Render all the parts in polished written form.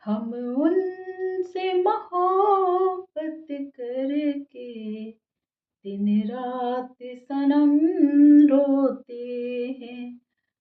हम उनसे मोहब्बत करके दिन रात सनम रोते हैं।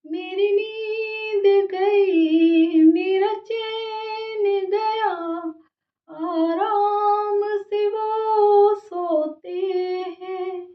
मेरी नींद गई मेरा चैन गया, आराम से वो सोते हैं।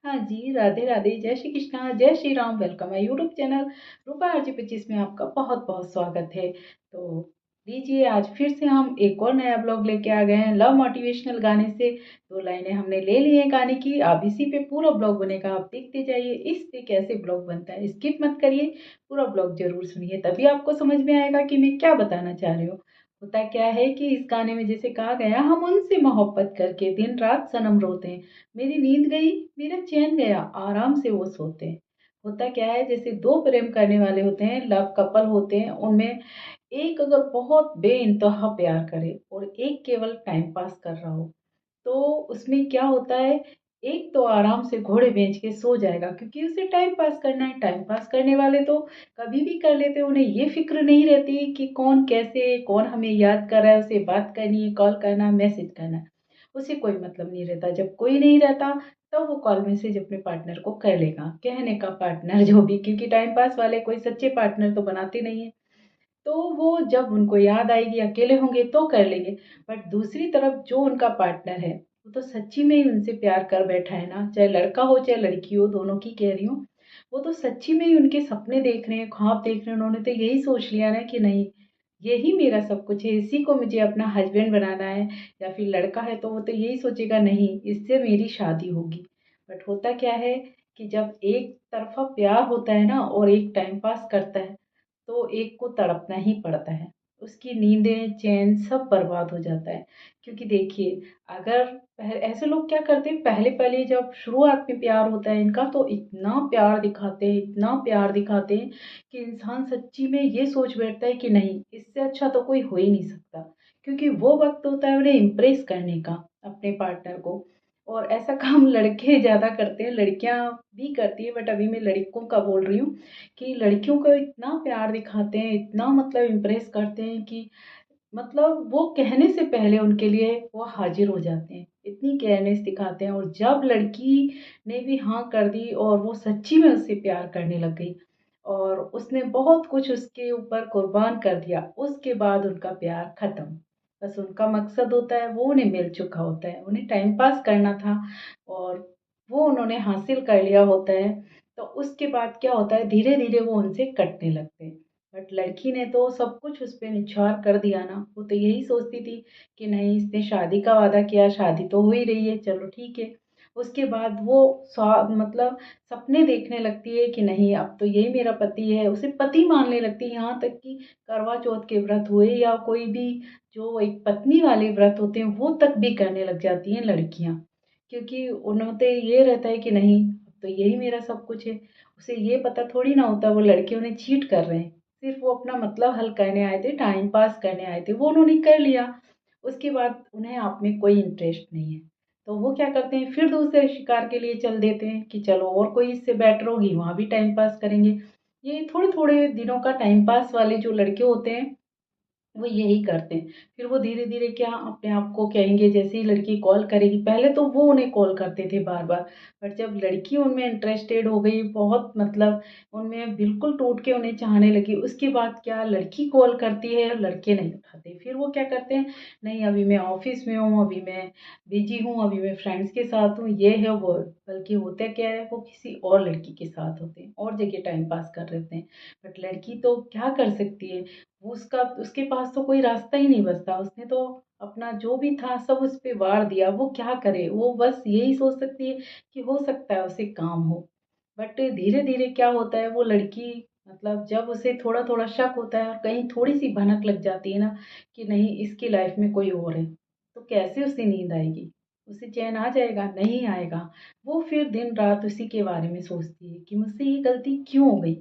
हाँ जी, राधे राधे, जय श्री कृष्णा, जय श्री राम। वेलकम है यूट्यूब चैनल रूपा RJ25 में आपका बहुत बहुत स्वागत है। तो लीजिए, आज फिर से हम एक और नया ब्लॉग लेके आ गए हैं लव मोटिवेशनल गाने से। दो लाइनें हमने ले ली हैं गाने की, अब इसी पे पूरा ब्लॉग बनेगा, आप देखते जाइए इस पे कैसे ब्लॉग बनता है। स्किप मत करिए, पूरा ब्लॉग जरूर सुनिए, तभी आपको समझ में आएगा कि मैं क्या बताना चाह रही हूँ। होता क्या है कि इस गाने में जैसे कहा गया, हम उनसे मोहब्बत करके दिन रात सनम रोते हैं। मेरी नींद गई मेरा चैन गया, आराम से वो सोते हैं। होता क्या है, जैसे दो प्रेम करने वाले होते हैं, लव कपल होते हैं, उनमें एक अगर बहुत बेइंतहा प्यार करे और एक केवल टाइम पास कर रहा हो, तो उसमें क्या होता है, एक तो आराम से घोड़े बेच के सो जाएगा क्योंकि उसे टाइम पास करना है। टाइम पास करने वाले तो कभी भी कर लेते हैं, उन्हें ये फिक्र नहीं रहती कि कौन कैसे, कौन हमें याद कर रहा है, उसे बात करनी है, कॉल करना, मैसेज करना है, उसे कोई मतलब नहीं रहता। जब कोई नहीं रहता तब वो कॉल मैसेज अपने पार्टनर को कर लेगा, कहने का पार्टनर जो भी, क्योंकि टाइम पास वाले कोई सच्चे पार्टनर तो बनाते नहीं है। तो वो जब उनको याद आएगी, अकेले होंगे तो कर लेंगे। बट दूसरी तरफ जो उनका पार्टनर है, वो तो सच्ची में ही उनसे प्यार कर बैठा है ना, चाहे लड़का हो चाहे लड़की हो, दोनों की कह रही हूँ। वो तो सच्ची में ही उनके सपने देख रहे हैं, ख्वाब देख रहे हैं, उन्होंने तो यही सोच लिया ना कि नहीं, यही मेरा सब कुछ है, इसी को मुझे अपना हस्बैंड बनाना है। या फिर लड़का है तो वो तो यही सोचेगा, नहीं इससे मेरी शादी होगी। बट होता क्या है कि जब एक तरफा प्यार होता है ना और एक टाइम पास करता है, तो एक को तड़पना ही पड़ता है। उसकी नींदें, चैन सब बर्बाद हो जाता है। क्योंकि देखिए, अगर ऐसे लोग क्या करते हैं, पहले-पहले जब शुरुआत में प्यार होता है इनका, तो इतना प्यार दिखाते हैं, इतना प्यार दिखाते हैं कि इंसान सच्ची में ये सोच बैठता है कि नहीं, इससे अच्छा तो कोई हो ही नहीं सकता। क्योंकि वो वक़्त होता है उन्हें इम्प्रेस करने का, अपने पार्टनर को। और ऐसा काम लड़के ज़्यादा करते हैं, लड़कियाँ भी करती हैं, बट अभी मैं लड़कों का बोल रही हूँ कि लड़कियों को इतना प्यार दिखाते हैं, इतना मतलब इम्प्रेस करते हैं कि मतलब वो कहने से पहले उनके लिए वो हाजिर हो जाते हैं, इतनी केयरनेस दिखाते हैं। और जब लड़की ने भी हाँ कर दी और वो सच्ची में उससे प्यार करने लग गई और उसने बहुत कुछ उसके ऊपर कुर्बान कर दिया, उसके बाद उनका प्यार खत्म। बस उनका मकसद होता है, वो उन्हें मिल चुका होता है, उन्हें टाइम पास करना था और वो उन्होंने हासिल कर लिया होता है। तो उसके बाद क्या होता है, धीरे धीरे वो उनसे कटने लगते हैं। बट लड़की ने तो सब कुछ उस पे निछावर कर दिया ना, वो तो यही सोचती थी कि नहीं, इसने शादी का वादा किया, शादी तो हो ही रही है, चलो ठीक है। उसके बाद वो मतलब सपने देखने लगती है कि नहीं, अब तो यही मेरा पति है, उसे पति मानने लगती है। यहाँ तक कि करवा चौथ के व्रत हुए या कोई भी जो एक पत्नी वाले व्रत होते हैं, वो तक भी करने लग जाती हैं लड़कियाँ। क्योंकि उन्हें तो ये रहता है कि नहीं, अब तो यही मेरा सब कुछ है। उसे ये पता थोड़ी ना होता वो लड़के उन्हें चीट कर रहे हैं। सिर्फ वो अपना मतलब हल करने आए थे, टाइम पास करने आए थे, वो उन्होंने कर लिया। उसके बाद उन्हें आप में कोई इंटरेस्ट नहीं है, तो वो क्या करते हैं, फिर दूसरे शिकार के लिए चल देते हैं कि चलो और कोई इससे बेटर होगी, वहाँ भी टाइम पास करेंगे। ये थोड़े थोड़े दिनों का टाइम पास वाले जो लड़के होते हैं, वो यही करते हैं। फिर वो धीरे-धीरे क्या अपने आप को कहेंगे, जैसे ही लड़की कॉल करेगी, पहले तो वो उन्हें कॉल करते थे बार-बार, बट जब लड़की उनमें इंटरेस्टेड हो गई, बहुत मतलब उनमें बिल्कुल टूट के उन्हें चाहने लगी, उसके बाद क्या लड़की कॉल करती है, लड़के नहीं उठाते। फिर वो क्या करते हैं, नहीं अभी मैं ऑफ़िस में हूँ, अभी मैं बिज़ी हूँ, अभी मैं फ्रेंड्स के साथ हूँ, ये है वो है। बल्कि होता क्या है, वो किसी और लड़की के साथ होते हैं, और जगह टाइम पास कर रहे होते हैं। बट लड़की तो क्या कर सकती है, वो उसका उसके पास तो कोई रास्ता ही नहीं बचता। उसने तो अपना जो भी था सब उस पे वार दिया। वो क्या करे? वो बस यही सोच सकती है कि हो सकता है उसे काम हो। बट धीरे-धीरे क्या होता है, वो लड़की मतलब जब उसे थोड़ा-थोड़ा शक होता है और कहीं थोड़ी-सी भनक लग जाती है ना कि नहीं, इसकी लाइफ़ में कोई और है, तो कैसे उसे नींद आएगी? उसे चैन आ जाएगा? नहीं आएगा। वो फिर दिन-रात उसी के बारे में सोचती है कि मुझसे ये गलती क्यों हो गई?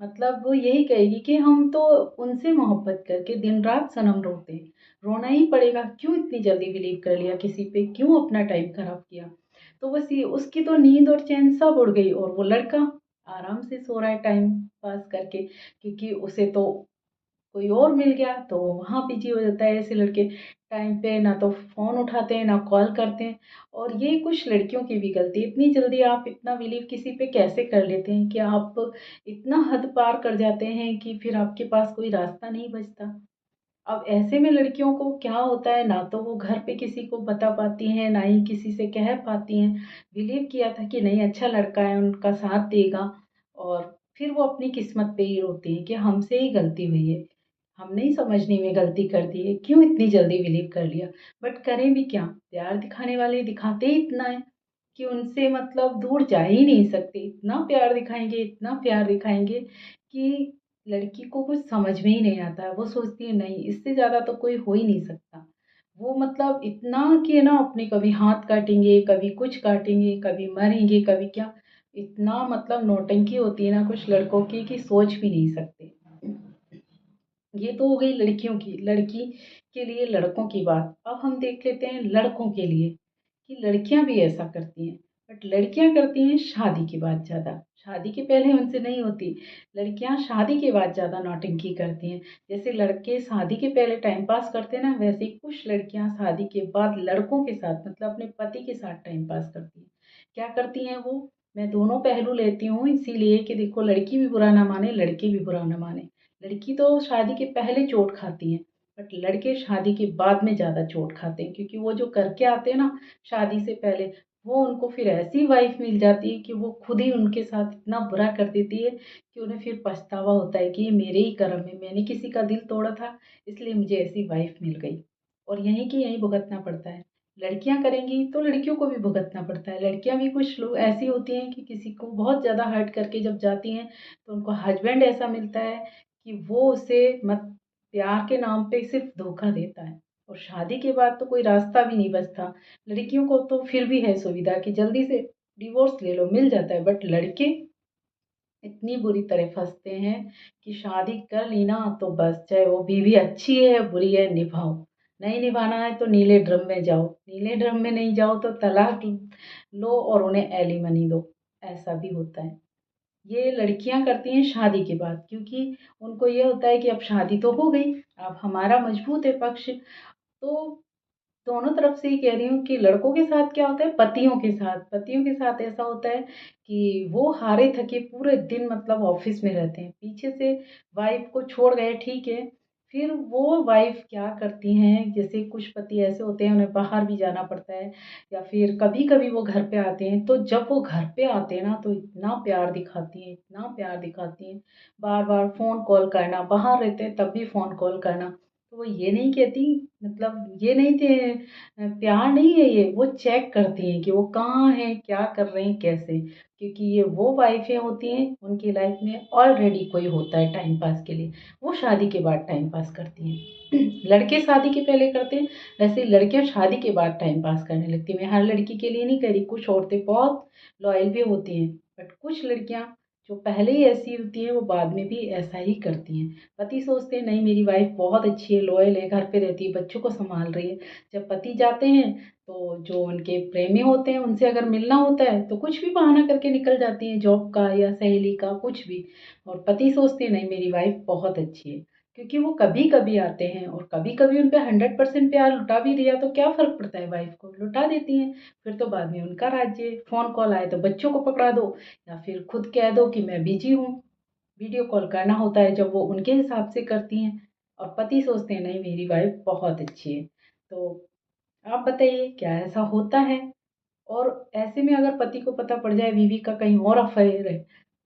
मतलब वो यही कहेगी कि हम तो उनसे मोहब्बत करके दिन-रात सनम रोते हैं, रोना ही पड़ेगा, क्यों इतनी जल्दी बिलीव कर लिया किसी पे, क्यों अपना टाइम खराब किया? तो बस ये उसकी तो नींद और चैन सब उड़ गई और वो लड़का आराम से सो रहा है टाइम पास करके, क्योंकि उसे तो कोई और मिल गया तो वहाँ बिजी हो जाता है। ऐसे लड़के टाइम पे ना तो फ़ोन उठाते हैं ना कॉल करते हैं। और ये कुछ लड़कियों की भी गलती है, इतनी जल्दी आप इतना बिलीव किसी पे कैसे कर लेते हैं कि आप इतना हद पार कर जाते हैं कि फिर आपके पास कोई रास्ता नहीं बचता। अब ऐसे में लड़कियों को क्या होता है, ना तो वो घर पे किसी को बता पाती हैं, ना ही किसी से कह पाती हैं। बिलीव किया था कि नहीं अच्छा लड़का है, उनका साथ देगा, और फिर वो अपनी किस्मत पे ही रोती हैं कि हमसे ही गलती हुई है। हमने ही समझने में गलती कर दी है, क्यों इतनी जल्दी बिलीव कर लिया। बट करें भी क्या, प्यार दिखाने वाले दिखाते ही इतना है कि उनसे मतलब दूर जा ही नहीं सकते। इतना प्यार दिखाएँगे, इतना प्यार दिखाएँगे कि लड़की को कुछ समझ में ही नहीं आता है। वो सोचती है नहीं इससे ज़्यादा तो कोई हो ही नहीं सकता। वो मतलब इतना कि है ना अपने कभी हाथ काटेंगे, कभी कुछ काटेंगे, कभी मरेंगे, कभी क्या। इतना मतलब नौटंकी होती है ना कुछ लड़कों की कि सोच भी नहीं सकते। ये तो हो गई लड़कियों की, लड़की के लिए लड़कों की बात। अब हम देख लेते हैं लड़कों के लिए कि लड़कियां भी ऐसा करती हैं। बट लड़कियां करती हैं शादी के बाद ज़्यादा, शादी के पहले उनसे नहीं होती। लड़कियां शादी के बाद ज़्यादा नौटंकी करती हैं। जैसे लड़के शादी के पहले टाइम पास करते हैं ना, वैसे ही कुछ लड़कियां शादी के बाद लड़कों के साथ मतलब अपने पति के साथ टाइम पास करती हैं। क्या करती हैं वो, मैं दोनों पहलू लेती हूँ इसीलिए कि देखो लड़की भी बुरा ना माने, लड़के भी बुरा ना माने। लड़की तो शादी के पहले चोट खाती है, बट लड़के शादी के बाद में ज़्यादा चोट खाते हैं, क्योंकि वो जो करके आते हैं ना शादी से पहले, वो उनको फिर ऐसी वाइफ मिल जाती है कि वो खुद ही उनके साथ इतना बुरा कर देती है कि उन्हें फिर पछतावा होता है कि ये मेरे ही कर्म है, मैंने किसी का दिल तोड़ा था इसलिए मुझे ऐसी वाइफ मिल गई। और यहीं की यहीं भुगतना पड़ता है। लड़कियां करेंगी तो लड़कियों को भी भुगतना पड़ता है। लड़कियां भी कुछ लोग ऐसी होती हैं कि किसी को बहुत ज़्यादा हर्ट करके जब जाती हैं तो उनको हस्बैंड ऐसा मिलता है कि वो उसे मत प्यार के नाम पे सिर्फ धोखा देता है। और शादी के बाद तो कोई रास्ता भी नहीं बचता। लड़कियों को तो फिर भी है सुविधा कि जल्दी से डिवोर्स ले लो, मिल जाता है। बट लड़के इतनी बुरी तरह फंसते हैं कि शादी कर ली ना तो बस, चाहे वो बीवी अच्छी है बुरी है निभाओ। नहीं निभाना है तो नीले ड्रम में जाओ, नीले ड्रम में नहीं जाओ तो तलाक लो और उन्हें एलिमनी दो। ऐसा भी होता है। ये लड़कियां करती हैं शादी के बाद, क्योंकि उनको ये होता है कि अब शादी तो हो गई, अब हमारा मजबूत है पक्ष। तो दोनों तरफ से ही कह रही हूँ कि लड़कों के साथ क्या होता है, पतियों के साथ ऐसा होता है कि वो हारे थके पूरे दिन मतलब ऑफिस में रहते हैं, पीछे से वाइफ को छोड़ गए ठीक है। फिर वो वाइफ क्या करती हैं, जैसे कुछ पति ऐसे होते हैं उन्हें बाहर भी जाना पड़ता है, या फिर कभी कभी वो घर पे आते हैं, तो जब वो घर पे आते हैं ना तो इतना प्यार दिखाती हैं, इतना प्यार दिखाती हैं। बार बार फ़ोन कॉल करना, बाहर रहते हैं तब भी फ़ोन कॉल करना। तो वो ये नहीं कहती, मतलब ये नहीं थे, प्यार नहीं है ये, वो चेक करती हैं कि वो कहाँ हैं, क्या कर रहे हैं, कैसे। क्योंकि ये वो वाइफ़ें होती हैं उनकी लाइफ में ऑलरेडी कोई होता है टाइम पास के लिए, वो शादी के बाद टाइम पास करती हैं। लड़के शादी के पहले करते हैं, वैसे लड़कियां शादी के बाद टाइम पास करने लगती हैं। मैं हर लड़की के लिए नहीं कह रही, कुछ औरतें बहुत लॉयल भी होती हैं, बट कुछ लड़कियां जो पहले ही ऐसी होती हैं वो बाद में भी ऐसा ही करती हैं। पति सोचते हैं नहीं मेरी वाइफ बहुत अच्छी है, लॉयल है, घर पे रहती है, बच्चों को संभाल रही है। जब पति जाते हैं तो जो उनके प्रेमी होते हैं उनसे अगर मिलना होता है तो कुछ भी बहाना करके निकल जाती हैं, जॉब का या सहेली का कुछ भी। और पति सोचते हैं नहीं मेरी वाइफ बहुत अच्छी है, क्योंकि वो कभी कभी आते हैं और कभी कभी उन पे 100% प्यार लुटा भी दिया तो क्या फर्क पड़ता है, वाइफ को लुटा देती हैं। फिर तो बाद में उनका राज्य, फोन कॉल आए तो बच्चों को पकड़ा दो, या फिर खुद कह दो कि मैं बिजी हूँ। वीडियो कॉल करना होता है जब वो उनके हिसाब से करती हैं। और पति सोचते हैं नहीं मेरी वाइफ बहुत अच्छी है। तो आप बताइए क्या ऐसा होता है। और ऐसे में अगर पति को पता पड़ जाए बीवी का कहीं और अफेयर है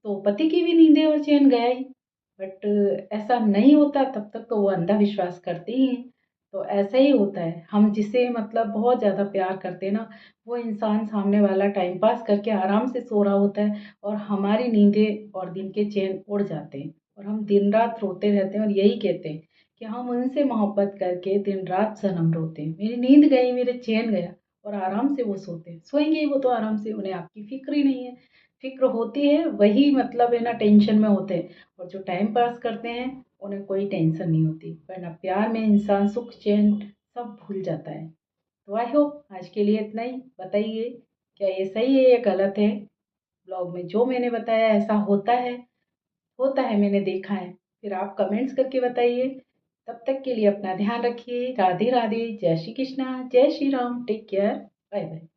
तो पति की भी नींदें और चैन गया ही। बट ऐसा नहीं होता, तब तक तो वो अंधा विश्वास करते ही हैं। तो ऐसा ही होता है, हम जिसे मतलब बहुत ज़्यादा प्यार करते हैं ना, वो इंसान सामने वाला टाइम पास करके आराम से सो रहा होता है और हमारी नींदें और दिन के चैन उड़ जाते हैं, और हम दिन रात रोते रहते हैं और यही कहते हैं कि हम उनसे मोहब्बत करके दिन रात सनम रोते हैं, मेरी नींद गई, मेरे चैन गया। और आराम से वो सोते हैं, सोएंगे ही वो तो आराम से, उन्हें आपकी फिक्र ही नहीं है। फिक्र होती है वही मतलब है ना टेंशन में होते हैं, और जो टाइम पास करते हैं उन्हें कोई टेंशन नहीं होती, वरना प्यार में इंसान सुख चैन सब भूल जाता है। तो आई होप आज के लिए इतना ही। बताइए क्या ये सही है या गलत है। ब्लॉग में जो मैंने बताया ऐसा होता है, मैंने देखा है। फिर आप कमेंट्स करके बताइए। तब तक के लिए अपना ध्यान रखिए। राधे राधे, जय श्री कृष्णा, जय Shri Ram, take care, bye bye.